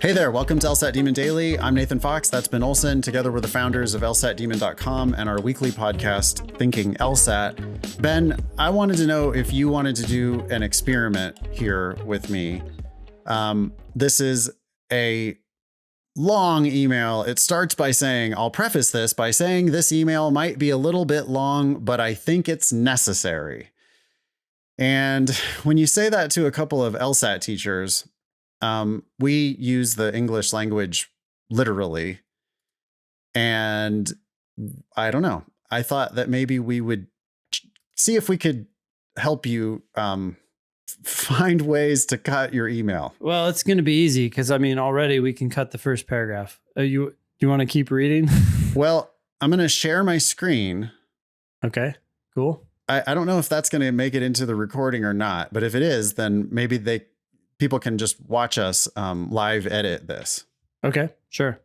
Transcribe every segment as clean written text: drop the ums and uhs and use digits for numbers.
Hey there, welcome to LSAT Demon Daily. I'm Nathan Fox, that's Ben Olson. Together we're the founders of LSATdemon.com and our weekly podcast, Thinking LSAT. Ben, I wanted to know if you wanted to do an experiment here with me. This is a long email. It starts by saying, I'll preface this by saying this email might be a little bit long, but I think it's necessary. And when you say that to a couple of LSAT teachers, we use the English language literally. And I don't know. I thought that maybe we would see if we could help you find ways to cut your email. Well, it's going to be easy because, already we can cut the first paragraph. You want to keep reading? Well, I'm going to share my screen. Okay, cool. I don't know if that's going to make it into the recording or not, but if it is, then maybe people can just watch us live edit this. Okay, sure.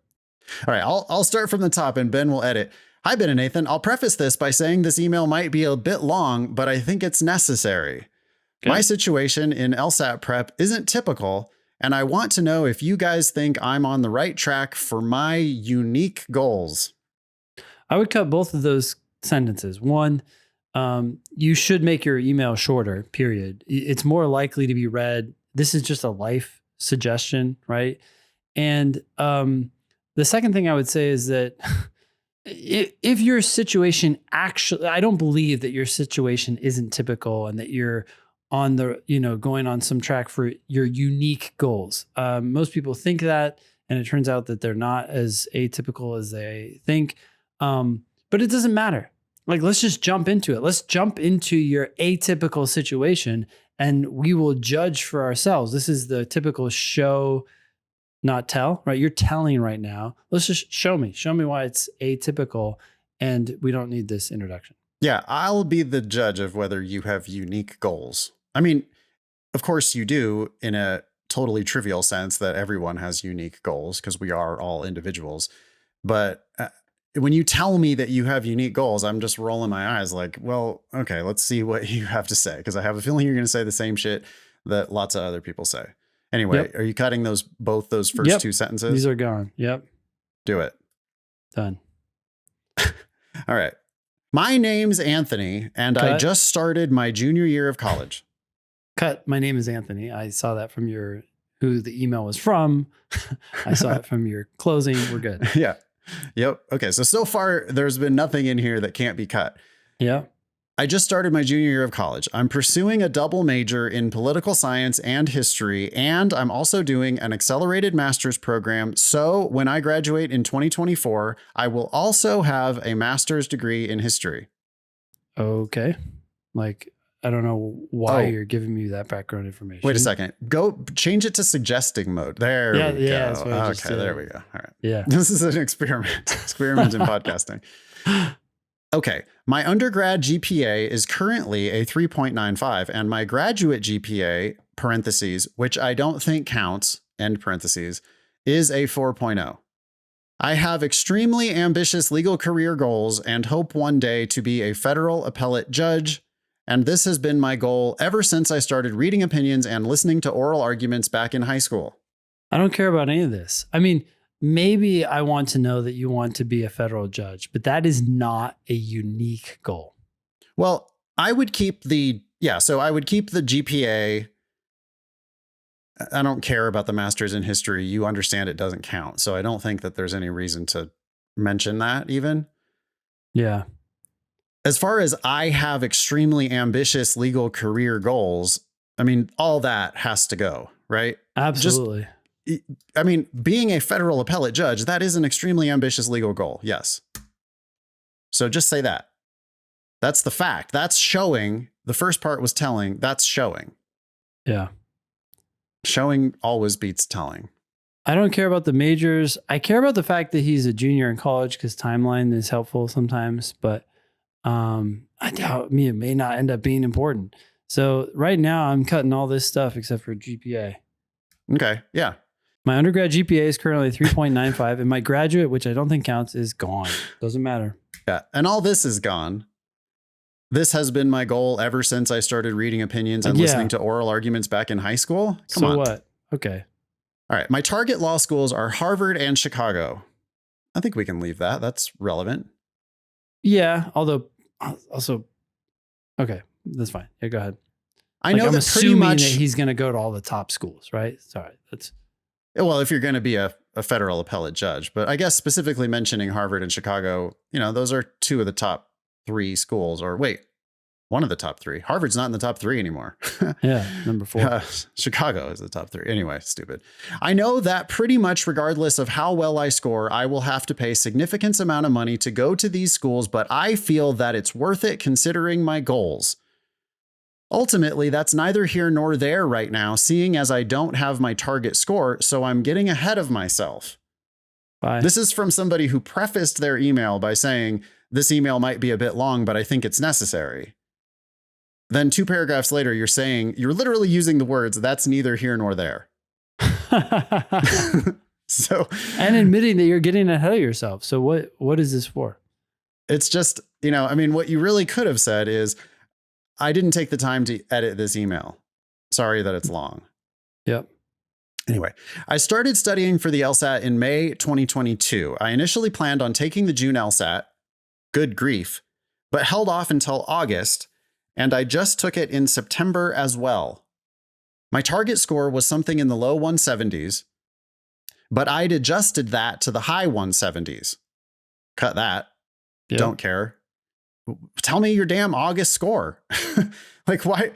All right, I'll start from the top and Ben will edit. Hi, Ben and Nathan. I'll preface this by saying this email might be a bit long, but I think it's necessary. Okay. My situation in LSAT prep isn't typical, and I want to know if you guys think I'm on the right track for my unique goals. I would cut both of those sentences. One, you should make your email shorter, period. It's more likely to be read. This is just a life suggestion, right? And the second thing I would say is that if your situation actually, I don't believe that your situation isn't typical and that you're on the, going on some track for your unique goals. Most people think that, and it turns out that they're not as atypical as they think. But it doesn't matter. Like, let's just jump into it. Let's jump into your atypical situation and we will judge for ourselves. This is the typical show, not tell, right? You're telling right now. Let's just show me why it's atypical and we don't need this introduction. Yeah, I'll be the judge of whether you have unique goals. I mean, of course you do in a totally trivial sense that everyone has unique goals because we are all individuals. But when you tell me that you have unique goals, I'm just rolling my eyes like, well, okay, let's see what you have to say. Because I have a feeling you're going to say the same shit that lots of other people say. Anyway, Yep. Are you cutting both those first two sentences? These are gone. Yep. Do it. Done. All right. My name's Anthony, and Cut. I just started my junior year of college. Cut. My name is Anthony. I saw that from who the email was from. I saw it from your closing. We're good. Yeah. Yep. Okay. So far, there's been nothing in here that can't be cut. Yeah. I just started my junior year of college. I'm pursuing a double major in political science and history, and I'm also doing an accelerated master's program. So when I graduate in 2024, I will also have a master's degree in history. Okay. I don't know why you're giving me that background information. Wait a second. Go change it to suggesting mode. There we go. That's what I just okay, there we go. All right. Yeah. This is an experiment in podcasting. Okay. My undergrad GPA is currently a 3.95 and my graduate GPA, parentheses, which I don't think counts, end parentheses, is a 4.0. I have extremely ambitious legal career goals and hope one day to be a federal appellate judge. And this has been my goal ever since I started reading opinions and listening to oral arguments back in high school. I don't care about any of this. Maybe I want to know that you want to be a federal judge, but that is not a unique goal. Well, I would keep the GPA. I don't care about the master's in history. You understand it doesn't count. So I don't think that there's any reason to mention that even. Yeah. As far as I have extremely ambitious legal career goals, all that has to go, right? Absolutely. Being a federal appellate judge, that is an extremely ambitious legal goal. Yes. So just say that. That's the fact. That's showing. The first part was telling. That's showing. Yeah. Showing always beats telling. I don't care about the majors. I care about the fact that he's a junior in college because timeline is helpful sometimes, but I doubt it may not end up being important. So right now I'm cutting all this stuff except for GPA. Okay. Yeah. My undergrad GPA is currently 3.95 and my graduate, which I don't think counts, is gone. Doesn't matter. Yeah. And all this is gone. This has been my goal ever since I started reading opinions and listening to oral arguments back in high school. Come on. So what? Okay. All right. My target law schools are Harvard and Chicago. I think we can leave that. That's relevant. Yeah. Although, also, okay, that's fine. Yeah, go ahead. I know I'm that pretty assuming much that he's going to go to all the top schools, right? Sorry. That's well, if you're going to be a federal appellate judge, but I guess specifically mentioning Harvard and Chicago, those are two of the top 3 schools, or wait, one of the top 3. Harvard's not in the top 3 anymore. yeah, number 4. Chicago is the top 3. Anyway, stupid. I know that pretty much regardless of how well I score, I will have to pay significant amount of money to go to these schools, but I feel that it's worth it considering my goals. Ultimately, that's neither here nor there right now, seeing as I don't have my target score, so I'm getting ahead of myself. Bye. This is from somebody who prefaced their email by saying, this email might be a bit long, but I think it's necessary. Then 2 paragraphs later, you're literally using the words, that's neither here nor there. So, and admitting that you're getting ahead of yourself. So what is this for? It's just, what you really could have said is, I didn't take the time to edit this email. Sorry that it's long. Yep. Anyway, I started studying for the LSAT in May 2022. I initially planned on taking the June LSAT, good grief, but held off until August, and I just took it in September as well. My target score was something in the low 170s, but I'd adjusted that to the high 170s. Cut that. Yep. Don't care. Tell me your damn August score. Like, why?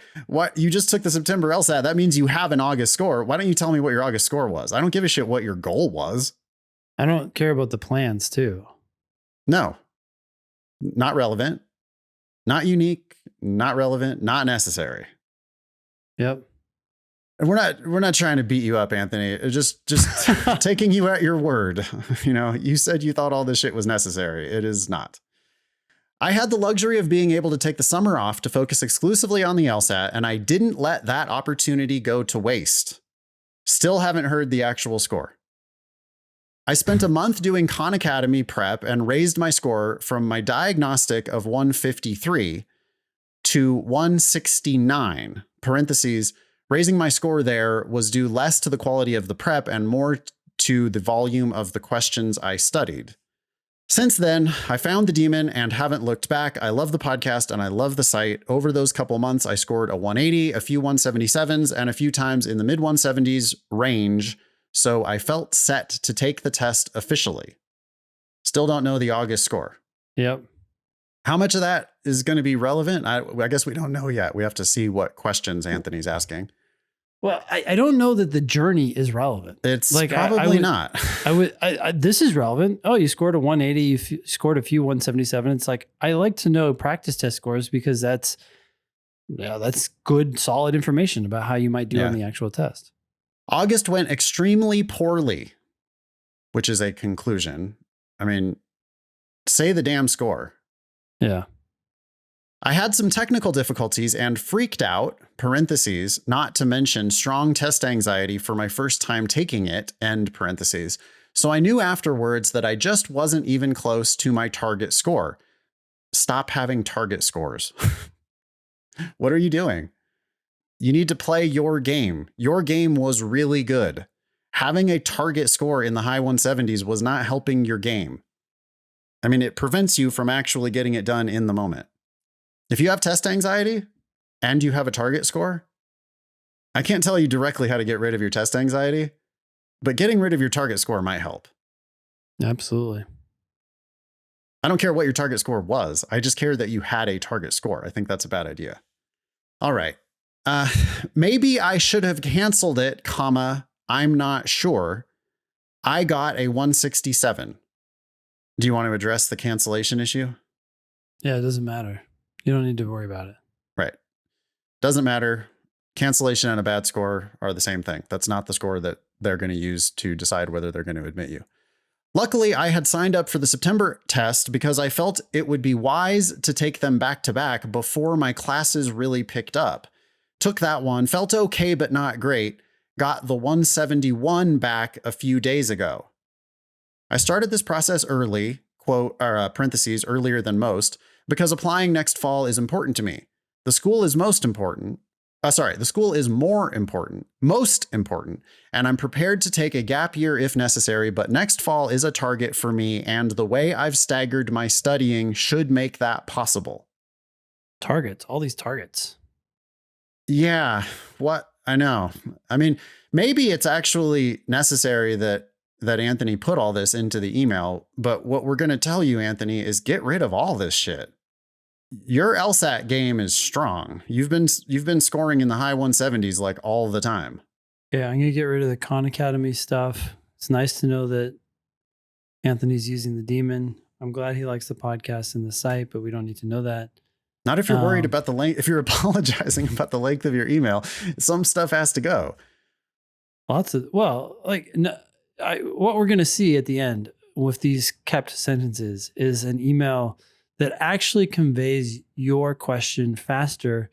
You just took the September LSAT. That means you have an August score. Why don't you tell me what your August score was? I don't give a shit what your goal was. I don't care about the plans too. No, not relevant, not unique, not relevant, not necessary. Yep. And we're not trying to beat you up, Anthony. Just taking you at your word. You said you thought all this shit was necessary. It is not. I had the luxury of being able to take the summer off to focus exclusively on the LSAT, and I didn't let that opportunity go to waste. Still haven't heard the actual score. I spent a month doing Khan Academy prep and raised my score from my diagnostic of 153 to 169. Parentheses, raising my score there was due less to the quality of the prep and more to the volume of the questions I studied. Since then, I found the demon and haven't looked back. I love the podcast and I love the site. Over those couple months, I scored a 180, a few 177s, and a few times in the mid 170s range. So I felt set to take the test officially. Still don't know the August score. Yep. How much of that is going to be relevant? I guess we don't know yet. We have to see what questions Anthony's asking. Well, I don't know that the journey is relevant. It's like probably not. This is relevant. Oh, you scored a 180. You scored a few 177. It's like, I like to know practice test scores because that's good, solid information about how you might do on the actual test. August went extremely poorly, which is a conclusion. I mean, say the damn score. Yeah. I had some technical difficulties and freaked out, parentheses, not to mention strong test anxiety for my first time taking it, end parentheses. So I knew afterwards that I just wasn't even close to my target score. Stop having target scores. What are you doing? You need to play your game. Your game was really good. Having a target score in the high 170s was not helping your game. I mean, it prevents you from actually getting it done in the moment. If you have test anxiety and you have a target score, I can't tell you directly how to get rid of your test anxiety, but getting rid of your target score might help. Absolutely. I don't care what your target score was. I just care that you had a target score. I think that's a bad idea. All right. Maybe I should have canceled it, I'm not sure. I got a 167. Do you want to address the cancellation issue? Yeah, it doesn't matter. You don't need to worry about it. Right. Doesn't matter. Cancellation and a bad score are the same thing. That's not the score that they're going to use to decide whether they're going to admit you. Luckily, I had signed up for the September test because I felt it would be wise to take them back to back before my classes really picked up. Took that one, felt okay, but not great. Got the 171 back a few days ago. I started this process early, parentheses, earlier than most, because applying next fall is important to me. The school is most important. Sorry, the school is more important, most important, and I'm prepared to take a gap year if necessary, but next fall is a target for me, and the way I've staggered my studying should make that possible. Targets, all these targets. Yeah, what? I know. I mean, maybe it's actually necessary that Anthony put all this into the email, but what we're going to tell you, Anthony, is get rid of all this shit. Your LSAT game is strong. You've been scoring in the high 170s like all the time. Yeah, I'm going to get rid of the Khan Academy stuff. It's nice to know that Anthony's using the demon. I'm glad he likes the podcast and the site, but we don't need to know that. Not if you're worried about the length, if you're apologizing about the length of your email, some stuff has to go. What we're going to see at the end with these kept sentences is an email that actually conveys your question faster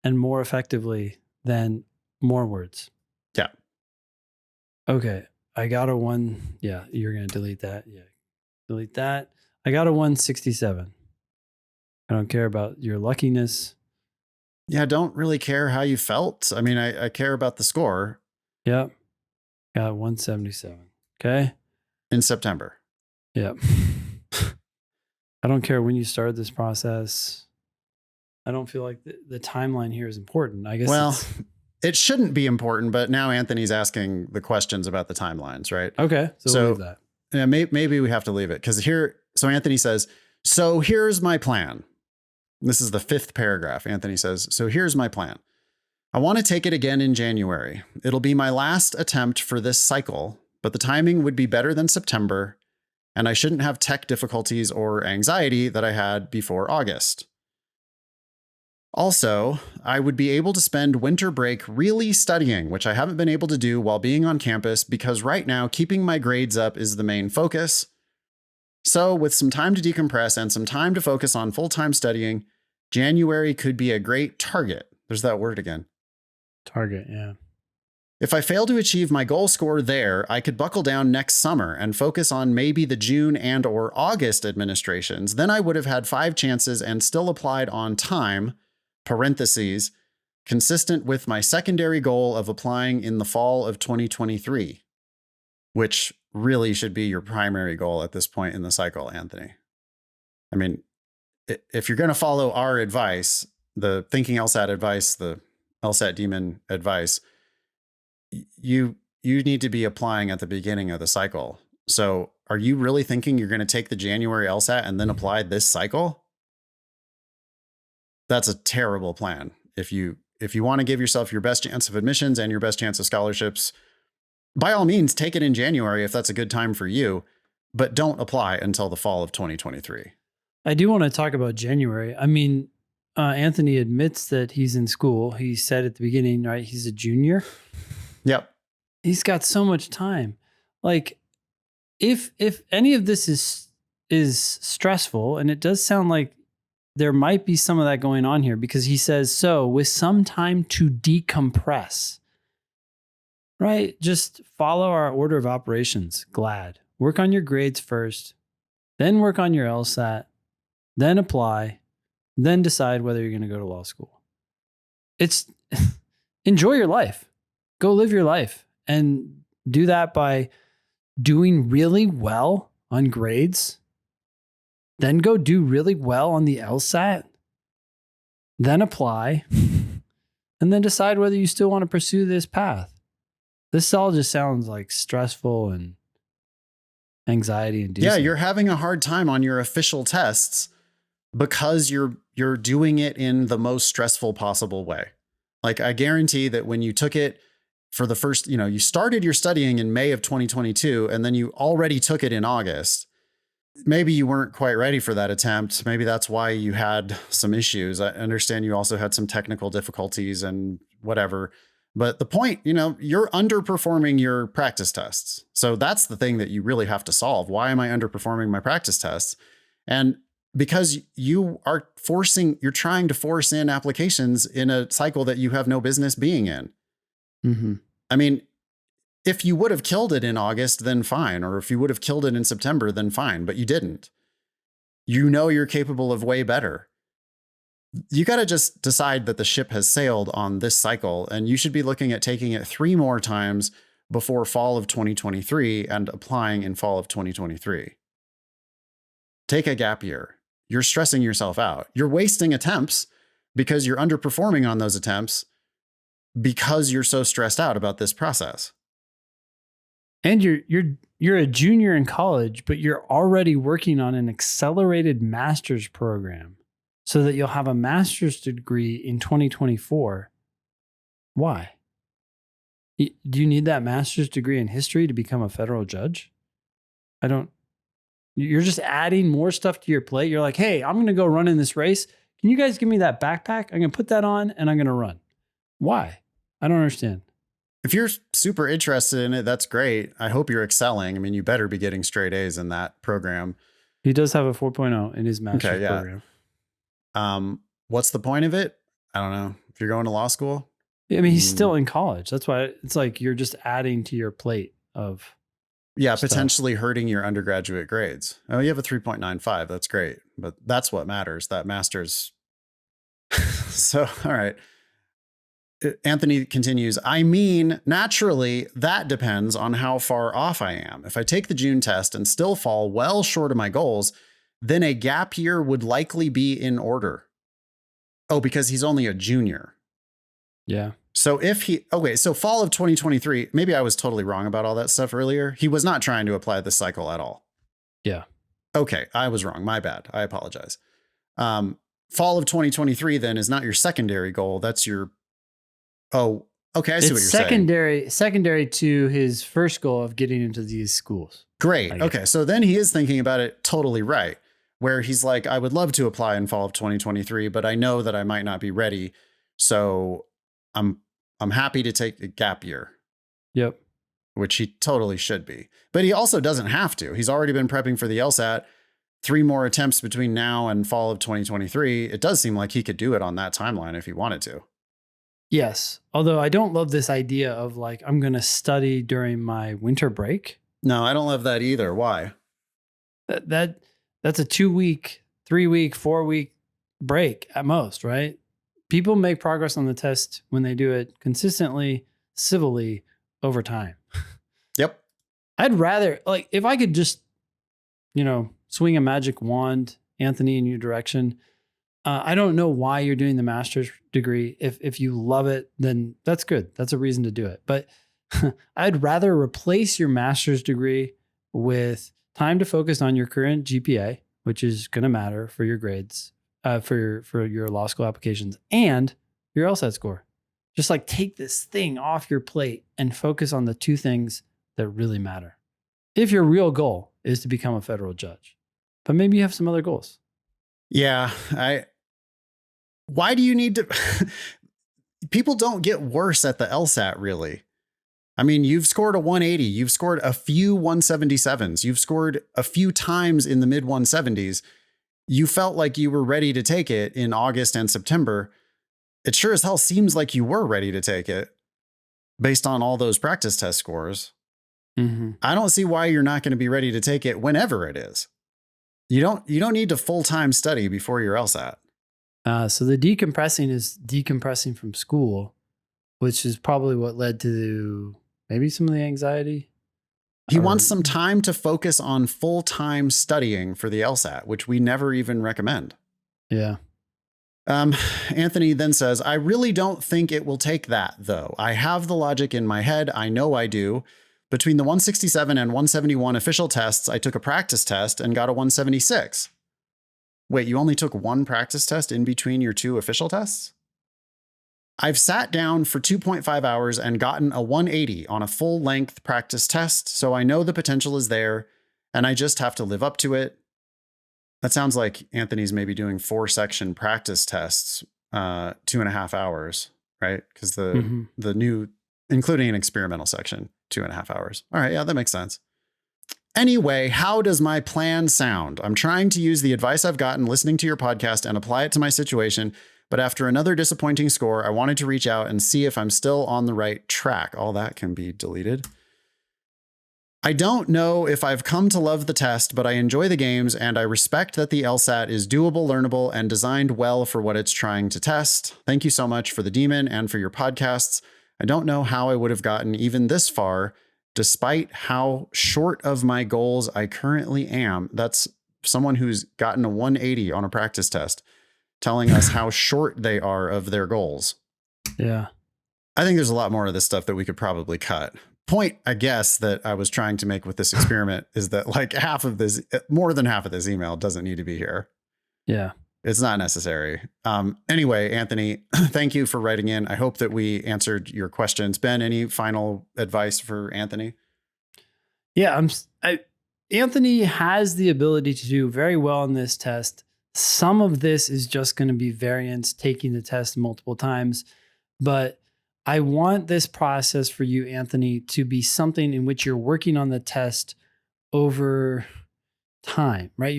and more effectively than more words. Yeah. Okay. I got a one. Yeah. You're going to delete that. Yeah. Delete that. I got a 167. I don't care about your luckiness. Yeah. I don't really care how you felt. I mean, I care about the score. Yep. Got 177. Okay. In September. Yep. I don't care when you started this process. I don't feel like the timeline here is important. I guess. Well, it shouldn't be important, but now Anthony's asking the questions about the timelines, right? Okay. So we'll leave that. Yeah, maybe we have to leave it because here. So Anthony says, so here's my plan. This is the 5th paragraph. Anthony says, so here's my plan. I want to take it again in January. It'll be my last attempt for this cycle, but the timing would be better than September, and I shouldn't have tech difficulties or anxiety that I had before August. Also, I would be able to spend winter break really studying, which I haven't been able to do while being on campus because right now keeping my grades up is the main focus. So with some time to decompress and some time to focus on full-time studying, January could be a great target. There's that word again. Target, yeah. If I fail to achieve my goal score there, I could buckle down next summer and focus on maybe the June and or August administrations. Then I would have had 5 chances and still applied on time, parentheses, consistent with my secondary goal of applying in the fall of 2023, which really should be your primary goal at this point in the cycle, Anthony. I mean, if you're going to follow our advice, the Thinking LSAT advice, the LSAT Demon advice, you need to be applying at the beginning of the cycle. So are you really thinking you're going to take the January LSAT and then apply this cycle? That's a terrible plan. If you want to give yourself your best chance of admissions and your best chance of scholarships, by all means, take it in January if that's a good time for you, but don't apply until the fall of 2023. I do want to talk about January. I mean, Anthony admits that he's in school. He said at the beginning, right? He's a junior. Yep. He's got so much time. Like, if any of this is stressful, and it does sound like there might be some of that going on here, because he says, so with some time to decompress, right? Just follow our order of operations. Glad. Work on your grades first, then work on your LSAT, then apply, then decide whether you're going to go to law school. It's enjoy your life. Go live your life, and do that by doing really well on grades. Then go do really well on the LSAT. Then apply, and then decide whether you still want to pursue this path. This all just sounds like stressful and anxiety inducing. Yeah, you're having a hard time on your official tests because you're doing it in the most stressful possible way. Like, I guarantee that when you took it for the first, you started your studying in May of 2022, and then you already took it in August. Maybe you weren't quite ready for that attempt. Maybe that's why you had some issues. I understand you also had some technical difficulties and whatever. But the point, you're underperforming your practice tests. So that's the thing that you really have to solve. Why am I underperforming my practice tests? And because you're trying to force in applications in a cycle that you have no business being in. Mm-hmm. I mean, if you would have killed it in August, then fine. Or if you would have killed it in September, then fine. But you didn't. You're capable of way better. You got to just decide that the ship has sailed on this cycle, and you should be looking at taking it 3 more times before fall of 2023 and applying in fall of 2023. Take a gap year. You're stressing yourself out. You're wasting attempts because you're underperforming on those attempts because you're so stressed out about this process. And you're a junior in college, but you're already working on an accelerated master's program so that you'll have a master's degree in 2024. Why? Do you need that master's degree in history to become a federal judge? You're just adding more stuff to your plate. You're like, hey, I'm going to go run in this race. Can you guys give me that backpack? I'm going to put that on and I'm going to run. Why? I don't understand. If you're super interested in it, that's great. I hope you're excelling. I mean, you better be getting straight A's in that program. He does have a 4.0 in his master's program. What's the point of it? I don't know. If you're going to law school? I mean, he's still in college. That's why it's like you're just adding to your plate of stuff. Potentially hurting your undergraduate grades. Oh, you have a 3.95. That's great. But that's what matters, that master's. So, all right. Anthony continues, I mean, naturally, that depends on how far off I am. If I take the June test and still fall well short of my goals, then a gap year would likely be in order. Oh, because he's only a junior. Yeah. So so fall of 2023, maybe I was totally wrong about all that stuff earlier. He was not trying to apply this cycle at all. Yeah. Okay, I was wrong. My bad. I apologize. Fall of 2023 then is not your secondary goal. That's your, oh, okay. I see what you're saying. Secondary to his first goal of getting into these schools. Great. Okay. So then he is thinking about it totally right, where he's like, I would love to apply in fall of 2023, but I know that I might not be ready. So I'm happy to take a gap year. Yep. Which he totally should be. But he also doesn't have to. He's already been prepping for the LSAT. 3 more attempts between now and fall of 2023. It does seem like he could do it on that timeline if he wanted to. Yes. Although I don't love this idea of like, I'm going to study during my winter break. No, I don't love that either. Why? That's a 2-week, 3-week, 4-week break at most, right? People make progress on the test when they do it consistently, civilly over time. Yep. I'd rather, like, if I could just, swing a magic wand, Anthony, in your direction. I don't know why you're doing the master's degree. If you love it, then that's good. That's a reason to do it. But I'd rather replace your master's degree with time to focus on your current GPA, which is going to matter for your grades, for your law school applications, and your LSAT score. Just like take this thing off your plate and focus on the 2 things that really matter. If your real goal is to become a federal judge, but maybe you have some other goals. Yeah. Why do you need to? People don't get worse at the LSAT, really. I mean, you've scored a 180. You've scored a few 177s. You've scored a few times in the mid 170s. You felt like you were ready to take it in August and September. It sure as hell seems like you were ready to take it based on all those practice test scores. Mm-hmm. I don't see why you're not going to be ready to take it whenever it is. You don't need to full-time study before your LSAT. So the decompressing is decompressing from school, which is probably what led to maybe some of the anxiety. He wants some time to focus on full-time studying for the LSAT, which we never even recommend. Yeah. Anthony then says, I really don't think it will take that, though. I have the logic in my head. I know I do. Between the 167 and 171 official tests, I took a practice test and got a 176. Wait, you only took 1 practice test in between your 2 official tests? I've sat down for 2.5 hours and gotten a 180 on a full-length practice test, so I know the potential is there, and I just have to live up to it. That sounds like Anthony's maybe doing 4-section practice tests, 2.5 hours, right? Because the new, including an experimental section, 2.5 hours. All right, yeah, that makes sense. Anyway, how does my plan sound? I'm trying to use the advice I've gotten listening to your podcast and apply it to my situation, but after another disappointing score, I wanted to reach out and see if I'm still on the right track. All that can be deleted. I don't know if I've come to love the test, but I enjoy the games and I respect that the LSAT is doable, learnable, and designed well for what it's trying to test. Thank you so much for the Demon and for your podcasts. I don't know how I would have gotten even this far, despite how short of my goals I currently am. That's someone who's gotten a 180 on a practice test, telling us how short they are of their goals. Yeah. I think there's a lot more of this stuff that we could probably cut. Point, I guess, that I was trying to make with this experiment is that like more than half of this email doesn't need to be here. Yeah. It's not necessary. Anyway, Anthony, thank you for writing in. I hope that we answered your questions. Ben, any final advice for Anthony? Yeah. Anthony has the ability to do very well on this test. Some of this is just going to be variance, taking the test multiple times, but I want this process for you, Anthony, to be something in which you're working on the test over time, right?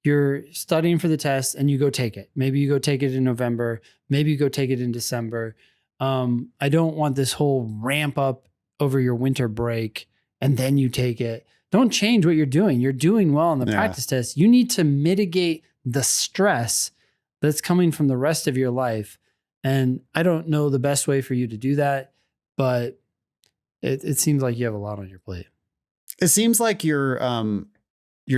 You're studying for the test and you go take it. Maybe you go take it in November. Maybe you go take it in December. I don't want this whole ramp up over your winter break and then you take it. Don't change what you're doing. You're doing well on the practice test. You need to mitigate the stress that's coming from the rest of your life. And I don't know the best way for you to do that, but it seems like you have a lot on your plate. It seems like you're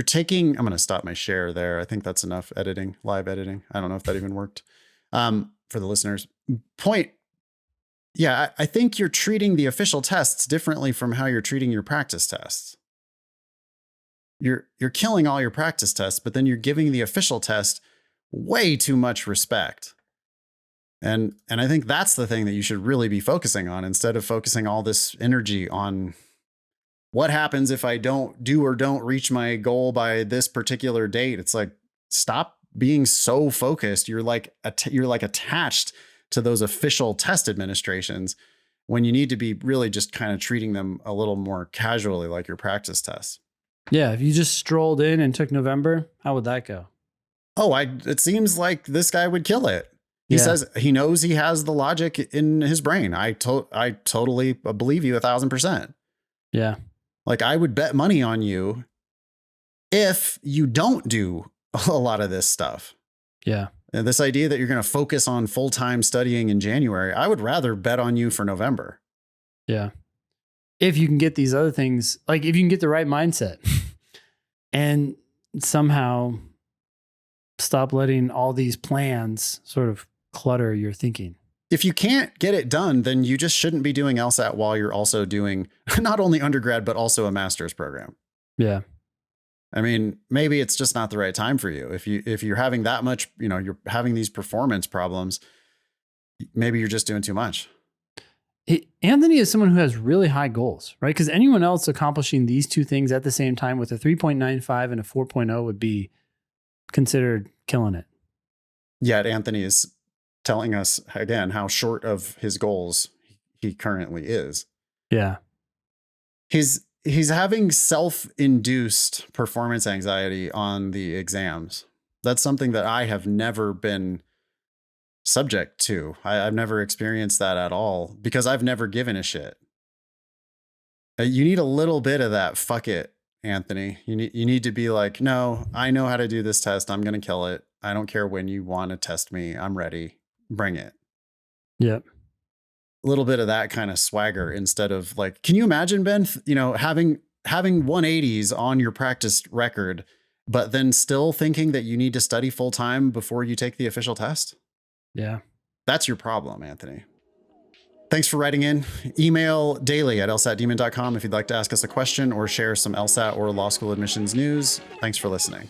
taking, I'm going to stop my share there. I think that's enough editing, live editing. I don't know if that even worked for the listeners. Point. Yeah, I think you're treating the official tests differently from how you're treating your practice tests. You're killing all your practice tests, but then you're giving the official test way too much respect. And I think that's the thing that you should really be focusing on instead of focusing all this energy on what happens if I don't reach my goal by this particular date. It's like, stop being so focused. You're like attached to those official test administrations when you need to be really just kind of treating them a little more casually, like your practice tests. Yeah. If you just strolled in and took November, how would that go? Oh, it seems like this guy would kill it. He says he knows he has the logic in his brain. I totally believe you 1,000%. Yeah. Like I would bet money on you if you don't do a lot of this stuff. Yeah. And this idea that you're going to focus on full-time studying in January, I would rather bet on you for November. Yeah. If you can get these other things, like if you can get the right mindset and somehow stop letting all these plans sort of clutter your thinking. If you can't get it done, then you just shouldn't be doing LSAT while you're also doing not only undergrad, but also a master's program. Yeah. I mean, maybe it's just not the right time for you. If you're having that much, you're having these performance problems, maybe you're just doing too much. Anthony is someone who has really high goals, right? Because anyone else accomplishing these two things at the same time with a 3.95 and a 4.0 would be considered killing it. Yet Anthony is telling us again how short of his goals he currently is. Yeah. He's having self-induced performance anxiety on the exams. That's something that I have never been subject to. I've never experienced that at all because I've never given a shit. You need a little bit of that. Fuck it, Anthony. You need to be like, no, I know how to do this test. I'm going to kill it. I don't care when you want to test me. I'm ready. Bring it. Yep. A little bit of that kind of swagger instead of like, can you imagine, Ben, having 180s on your practice record, but then still thinking that you need to study full time before you take the official test? Yeah. That's your problem, Anthony. Thanks for writing in. Email daily@lsatdemon.com if you'd like to ask us a question or share some LSAT or law school admissions news. Thanks for listening.